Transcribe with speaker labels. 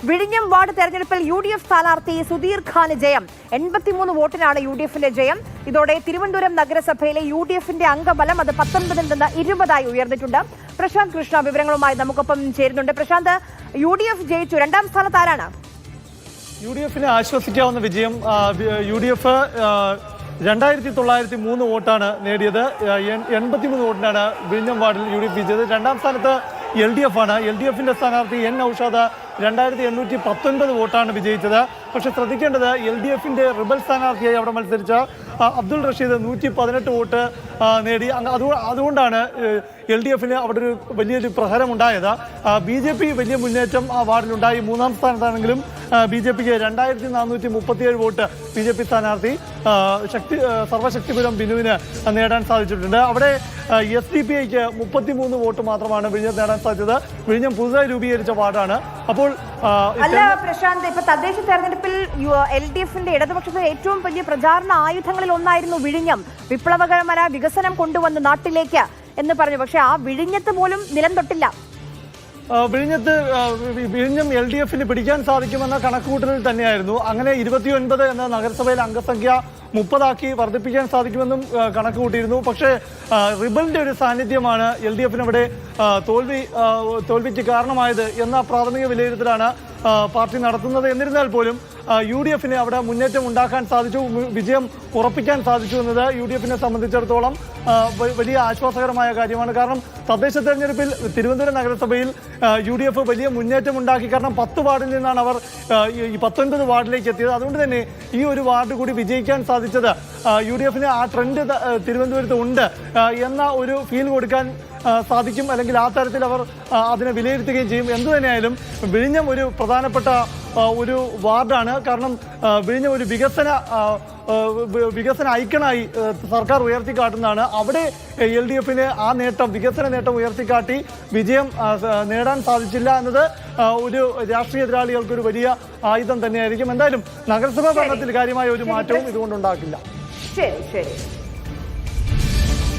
Speaker 1: വിഴിഞ്ഞം വാർഡ് തെരഞ്ഞെടുപ്പിൽ UDF സ്ഥാനാർത്ഥി സുധീർ ഖാന് ജയം. 83 വോട്ടിനാണ് UDFന്റെ ജയം. ഇതോടെ തിരുവനന്തപുരം നഗരസഭയിലെ UDFന്റെ അംഗബലം അത് 19-ൽ നിന്ന് 20-ആയി ഉയർന്നിട്ടുണ്ട്. പ്രശാന്ത് കൃഷ്ണ വിവരങ്ങളുമായി നമുക്കൊപ്പം ചേരുന്നുണ്ട്. പ്രശാന്ത്, UDF ജയിച്ചു. രണ്ടാം സ്ഥാനത്ത് ആരാണ്?
Speaker 2: UDFനെ ആശ്വസിക്കാവുന്ന വിജയം. UDF 2903 വോട്ടാണ് നേടിയത്. 83 വോട്ടിനാണ് വിഴിഞ്ഞം വാർഡിൽ UDF വിജയിച്ചത്. രണ്ടാം സ്ഥാനത്ത് LDF ആണ്. LDFന്റെ സ്ഥാനാർത്ഥി N ഔഷാദ് 2819 വോട്ടാണ് വിജയിച്ചത്. പക്ഷെ ശ്രദ്ധിക്കേണ്ടത് LDFന്റെ റിബൽ സ്ഥാനാർത്ഥിയായി അവിടെ മത്സരിച്ച അബ്ദുൾ റഷീദ് 118 വോട്ട് നേടി. അതുകൊണ്ടാണ് LDFന് അവിടെ ഒരു വലിയൊരു പ്രഹരമുണ്ടായത്. BJP വലിയ മുന്നേറ്റം ആ വാർഡിലുണ്ടായി. മൂന്നാം സ്ഥാനത്താണെങ്കിലും BJPക്ക് 2437 വോട്ട് BJP സ്ഥാനാർത്ഥി സർവശക്തിപുരം ബിനുവിന് നേടാൻ സാധിച്ചിട്ടുണ്ട്. അവിടെ SDPIക്ക് 33 വോട്ട് മാത്രമാണ് വിഴിഞ്ഞം നേടാൻ സാധിച്ചത്. വിഴിഞ്ഞം പുതുതായി രൂപീകരിച്ച വാർഡാണ്. അപ്പോൾ
Speaker 1: അല്ല പ്രശാന്ത്, ഇപ്പൊ തദ്ദേശ തെരഞ്ഞെടുപ്പിൽ LDFന്റെ ഇടതുപക്ഷത്തെ ഏറ്റവും വലിയ പ്രചാരണ ആയുധങ്ങളിൽ ഒന്നായിരുന്നു വിഴിഞ്ഞം. വിപ്ലവകരമായ വികസനം കൊണ്ടുവന്ന് നാട്ടിലേക്ക് എന്ന് പറഞ്ഞു. പക്ഷെ ആ വിഴിഞ്ഞത്ത് പോലും നിലം തൊട്ടില്ല.
Speaker 2: വിഴിഞ്ഞം LDFന് പിടിക്കാൻ സാധിക്കുമെന്ന കണക്കുകൂട്ടലിൽ തന്നെയായിരുന്നു. അങ്ങനെ 29 എന്ന നഗരസഭയിലെ അംഗസംഖ്യ 30 വർദ്ധിപ്പിക്കാൻ സാധിക്കുമെന്നും കണക്ക് കൂട്ടിയിരുന്നു. പക്ഷേ റിബലിന്റെ ഒരു സാന്നിധ്യമാണ് LDFന് അവിടെ തോൽവിക്ക് കാരണമായത് എന്ന പ്രാഥമിക വിലയിരുത്തലാണ് പാർട്ടി നടത്തുന്നത്. എന്നിരുന്നാൽ പോലും UDFന് അവിടെ മുന്നേറ്റം ഉണ്ടാക്കാൻ സാധിച്ചു, വിജയം ഉറപ്പിക്കാൻ സാധിച്ചു എന്നത് UDFനെ സംബന്ധിച്ചിടത്തോളം വലിയ ആശ്വാസകരമായ കാര്യമാണ്. കാരണം തദ്ദേശ തെരഞ്ഞെടുപ്പിൽ തിരുവനന്തപുരം നഗരസഭയിൽ UDF വലിയ മുന്നേറ്റം ഉണ്ടാക്കി. കാരണം 10 വാർഡിൽ നിന്നാണ് അവർ ഈ 19 വാർഡിലേക്ക് എത്തിയത്. അതുകൊണ്ട് തന്നെ ഈ ഒരു വാർഡ് കൂടി വിജയിക്കാൻ സാധിച്ചത് UDFന് ആ ട്രെൻഡ് തിരുവനന്തപുരത്ത് ഉണ്ട് എന്ന ഒരു ഫീൽ കൊടുക്കാൻ സാധിക്കും. അല്ലെങ്കിൽ ആ തരത്തിൽ അവർ അതിനെ വിലയിരുത്തുകയും ചെയ്യും. എന്തു തന്നെയായാലും വിഴിഞ്ഞം ഒരു പ്രധാനപ്പെട്ട ഒരു വാർഡാണ്. കാരണം വിഴിഞ്ഞം ഒരു വികസന ഐക്കണായി സർക്കാർ ഉയർത്തിക്കാട്ടുന്നതാണ്. അവിടെ LDFന് ആ നേട്ടം, വികസന നേട്ടം ഉയർത്തിക്കാട്ടി വിജയം നേടാൻ സാധിച്ചില്ല എന്നത് ഒരു രാഷ്ട്രീയ എതിരാളികൾക്കൊരു വലിയ ആയുധം തന്നെയായിരിക്കും. എന്തായാലും നഗരസഭാ ഭരണത്തിൽ കാര്യമായ ഒരു മാറ്റവും ഇതുകൊണ്ടുണ്ടാക്കില്ല.
Speaker 1: ശരി.